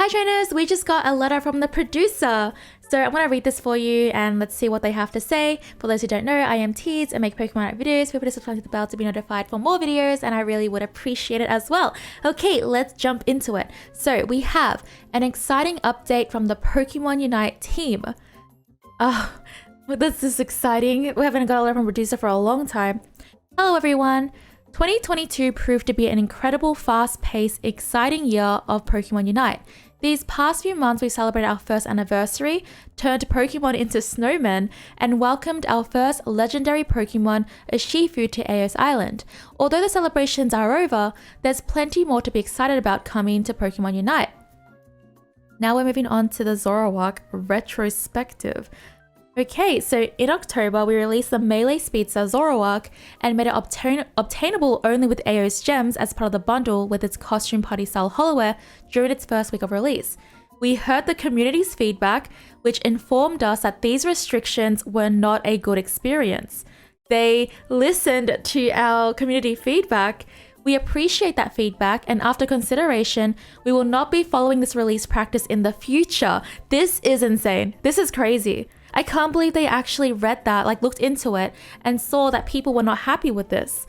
Hi trainers, we just got a letter from the producer. So I'm going to read this for you and let's see what they have to say. For those who don't know, I am Teeds and make Pokemon art videos. Feel free to subscribe to the bell to be notified for more videos and I really would appreciate it as well. Okay, let's jump into it. So we have an exciting update from the Pokemon Unite team. Oh, this is exciting. We haven't got a letter from producer for a long time. Hello everyone. 2022 proved to be an incredible, fast-paced, exciting year of Pokemon Unite. These past few months we celebrated our first anniversary, turned Pokemon into snowmen, and welcomed our first legendary Pokemon, Urshifu, to Eos Island. Although the celebrations are over, there's plenty more to be excited about coming to Pokemon Unite. Now we're moving on to the Zoroark retrospective. Okay, so in October, we released the Melee Speedster Zoroark and made it obtainable only with Eos Gems as part of the bundle with its costume party style holoware during its first week of release. We heard the community's feedback, which informed us that these restrictions were not a good experience. They listened to our community feedback. We appreciate that feedback, and after consideration, we will not be following this release practice in the future. This is insane. This is crazy. I can't believe they actually read that, looked into it, and saw that people were not happy with this.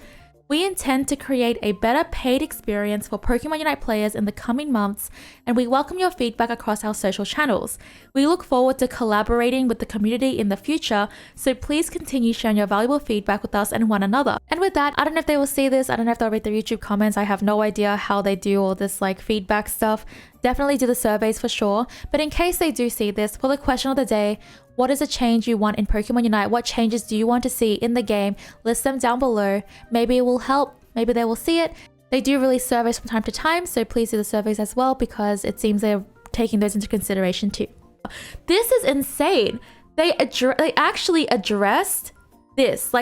We intend to create a better paid experience for Pokemon Unite players in the coming months, and we welcome your feedback across our social channels. We look forward to collaborating with the community in the future, so please continue sharing your valuable feedback with us and one another. And with that, I don't know if they will see this, I don't know if they'll read the YouTube comments, I have no idea how they do all this feedback stuff. Definitely do the surveys for sure, but in case they do see this, for the question of the day, what is a change you want in Pokemon Unite? What changes do you want to see in the game? List them down below. Maybe it will help. Maybe they will see it. They do release surveys from time to time, so please do the surveys as well because it seems they're taking those into consideration too. This is insane. They actually addressed this.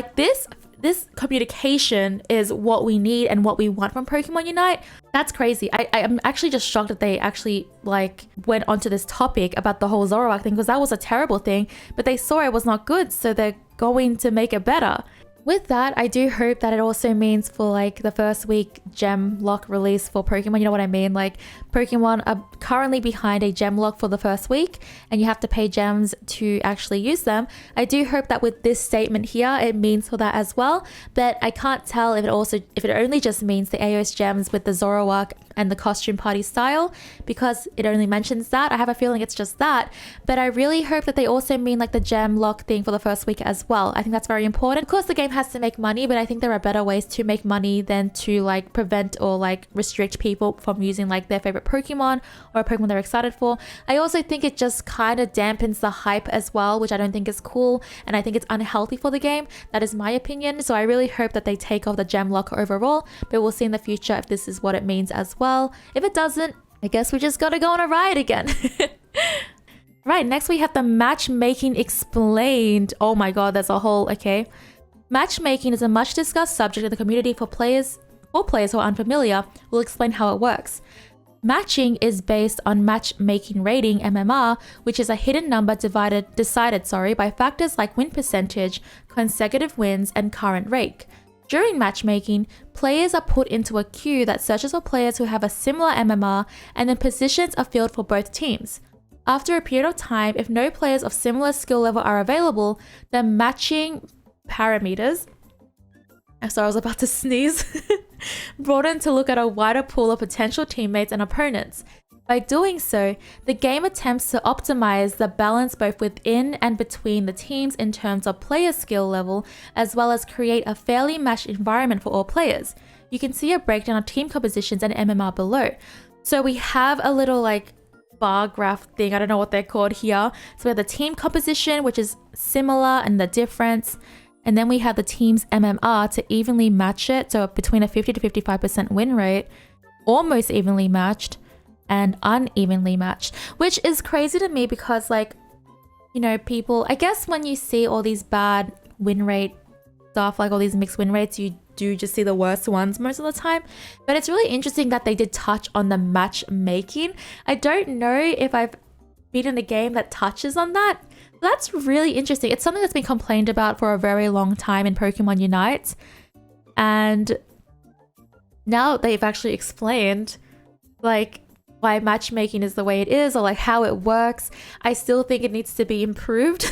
This communication is what we need and what we want from Pokemon Unite. That's crazy. I'm actually just shocked that they actually went onto this topic about the whole Zoroark thing because that was a terrible thing, but they saw it was not good, so they're going to make it better. With that, I do hope that it also means for the first week gem lock release for Pokemon, you know what I mean? Pokemon are currently behind a gem lock for the first week and you have to pay gems to actually use them. I do hope that with this statement here, it means for that as well, but I can't tell if it only just means the Eos gems with the Zoroark and the costume party style because it only mentions that. I have a feeling it's just that, but I really hope that they also mean the gem lock thing for the first week as well. I think that's very important. Of course, the game has to make money, but I think there are better ways to make money than to prevent or restrict people from using their favorite Pokemon or a Pokemon they're excited for. I also think it just kind of dampens the hype as well, which I don't think is cool, and I think it's unhealthy for the game. That is my opinion. So I really hope that they take off the gem lock overall, but we'll see in the future if this is what it means as well. If it doesn't, I guess we just gotta go on a ride again. Right, next we have the matchmaking explained. Oh my god, there's a whole, okay. Matchmaking is a much discussed subject in the community for players who are unfamiliar. We'll explain how it works. Matching is based on matchmaking rating, MMR, which is a hidden number decided by factors like win percentage, consecutive wins, and current rate. During matchmaking, players are put into a queue that searches for players who have a similar MMR, and then positions are filled for both teams. After a period of time, if no players of similar skill level are available, the matching parameters, sorry, I was about to sneeze, broaden to look at a wider pool of potential teammates and opponents. By doing so, the game attempts to optimize the balance both within and between the teams in terms of player skill level, as well as create a fairly matched environment for all players. You can see a breakdown of team compositions and MMR below. So we have a little bar graph thing, I don't know what they're called here. So we have the team composition, which is similar and the difference. And then we have the team's MMR to evenly match it. So between a 50 to 55% win rate, almost evenly matched, and unevenly matched, which is crazy to me because people, I guess when you see all these bad win rate stuff, all these mixed win rates, you do just see the worst ones most of the time. But it's really interesting that they did touch on the matchmaking. I don't know if I've been in a game that touches on that. That's really interesting. It's something that's been complained about for a very long time in Pokemon Unite, and now they've actually explained why matchmaking is the way it is or like how it works. I still think it needs to be improved,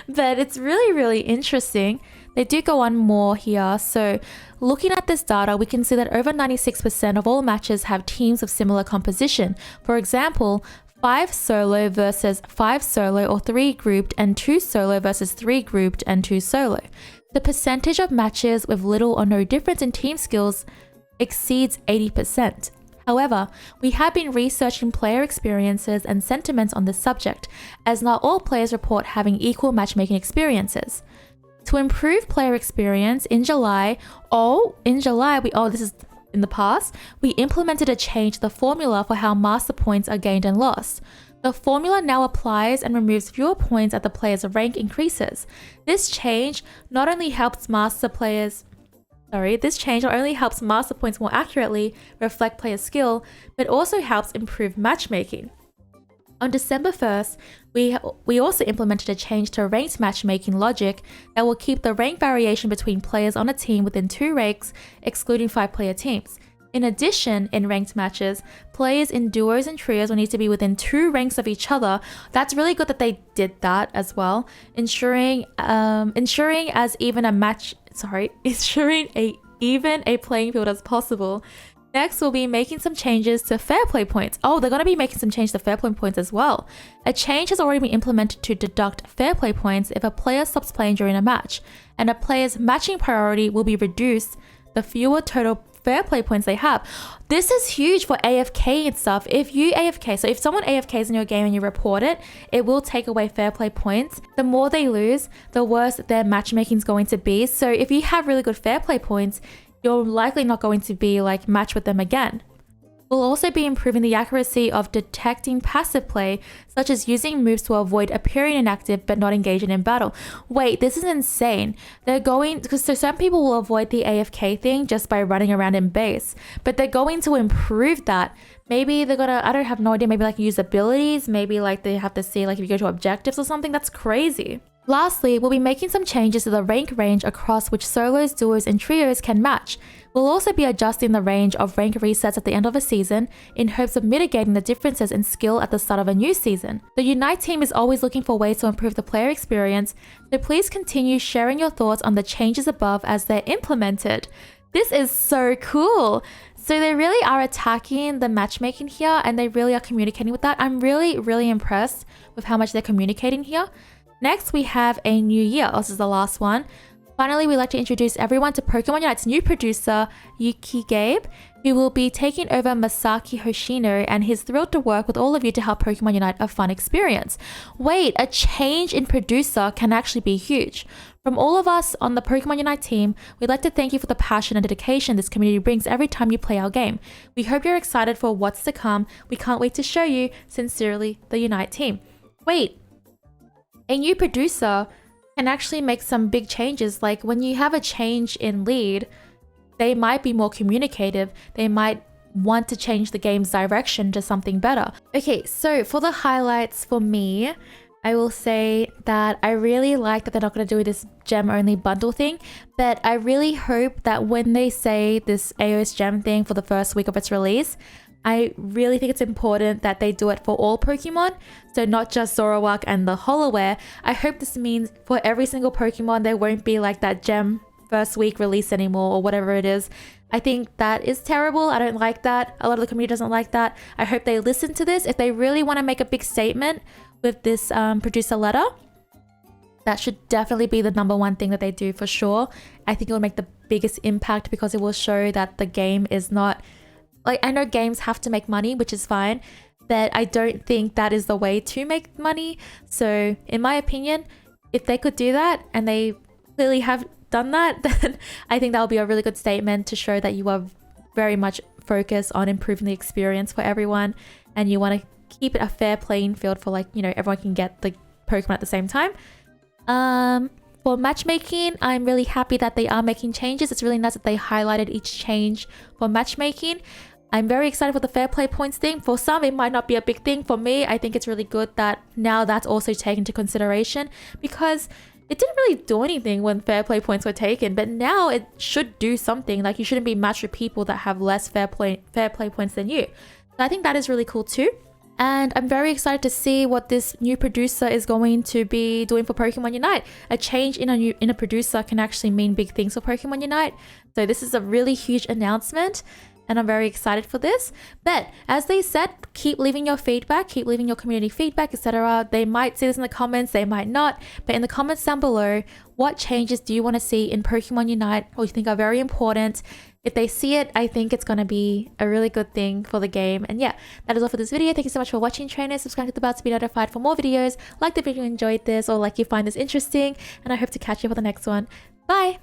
but it's really, really interesting. They do go on more here. So looking at this data, we can see that over 96% of all matches have teams of similar composition. For example, 5 solo versus 5 solo, or 3 grouped and 2 solo versus 3 grouped and 2 solo. The percentage of matches with little or no difference in team skills exceeds 80%. However, we have been researching player experiences and sentiments on this subject, as not all players report having equal matchmaking experiences. To improve player experience, in July, this is in the past, we implemented a change to the formula for how master points are gained and lost. The formula now applies and removes fewer points as the player's rank increases. This change not only helps master points more accurately reflect player skill, but also helps improve matchmaking. On December 1st, we also implemented a change to ranked matchmaking logic that will keep the rank variation between players on a team within 2 ranks, excluding 5-player teams. In addition, in ranked matches, players in duos and trios will need to be within 2 ranks of each other. That's really good that they did that as well, ensuring even a playing field as possible. Next, we'll be making some changes to fair play points. Oh, they're going to be making some changes to fair play points as well. A change has already been implemented to deduct fair play points if a player stops playing during a match, and a player's matching priority will be reduced the fewer total fair play points they have. This is huge for AFK and stuff. If someone AFKs in your game and you report it, it will take away fair play points. The more they lose, the worse their matchmaking is going to be. So if you have really good fair play points, you're likely not going to be like matched with them again. We'll also be improving the accuracy of detecting passive play, such as using moves to avoid appearing inactive but not engaging in battle. Wait, this is insane. So some people will avoid the AFK thing just by running around in base, but they're going to improve that. Maybe they're gonna, I don't have no idea, maybe like use abilities, maybe like they have to see like if you go to objectives or something. That's crazy. Lastly, we'll be making some changes to the rank range across which solos, duos, and trios can match. We'll also be adjusting the range of rank resets at the end of a season in hopes of mitigating the differences in skill at the start of a new season. The Unite team is always looking for ways to improve the player experience, so please continue sharing your thoughts on the changes above as they're implemented. This is so cool. So they really are attacking the matchmaking here, and they really are communicating with that. I'm really, really impressed with how much they're communicating here. Next, we have a new year. This is the last one. Finally, we'd like to introduce everyone to Pokemon Unite's new producer, Yuki Gabe, who will be taking over Masaki Hoshino, and he's thrilled to work with all of you to help Pokemon Unite a fun experience. Wait, a change in producer can actually be huge. From all of us on the Pokemon Unite team, we'd like to thank you for the passion and dedication this community brings every time you play our game. We hope you're excited for what's to come. We can't wait to show you. Sincerely, the Unite team. Wait. A new producer can actually make some big changes. Like when you have a change in lead, they might be more communicative. They might want to change the game's direction to something better. Okay, so for the highlights for me, I will say that I really like that they're not going to do this gem only bundle thing, but I really hope that when they say this AOS gem thing for the first week of its release, I really think it's important that they do it for all Pokemon, so not just Zoroark and the Holoware. I hope this means for every single Pokemon there won't be like that gem first week release anymore or whatever it is. I think that is terrible. I don't like that. A lot of the community doesn't like that. I hope they listen to this. If they really want to make a big statement with this producer letter, that should definitely be the #1 thing that they do for sure. I think it will make the biggest impact because it will show that the game is not... Like, I know games have to make money, which is fine, but I don't think that is the way to make money. So in my opinion, if they could do that, and they clearly have done that, then I think that will be a really good statement to show that you are very much focused on improving the experience for everyone, and you want to keep it a fair playing field for, like, you know, everyone can get the Pokemon at the same time. For matchmaking, I'm really happy that they are making changes. It's really nice that they highlighted each change for matchmaking. I'm very excited for the fair play points thing. For some, it might not be a big thing. For me, I think it's really good that now that's also taken into consideration, because it didn't really do anything when fair play points were taken, but now it should do something. Like, you shouldn't be matched with people that have less fair play points than you. So I think that is really cool too. And I'm very excited to see what this new producer is going to be doing for Pokemon Unite. A change in a producer can actually mean big things for Pokemon Unite. So this is a really huge announcement, and I'm very excited for this. But as they said, keep leaving your feedback, keep leaving your community feedback, etc. They might see this in the comments, they might not. But in the comments down below, what changes do you want to see in Pokemon Unite or you think are very important? If they see it, I think it's going to be a really good thing for the game. And yeah, that is all for this video. Thank you so much for watching, trainers. Subscribe to the bell to be notified for more videos. Like the video if you enjoyed this or like you find this interesting. And I hope to catch you for the next one. Bye!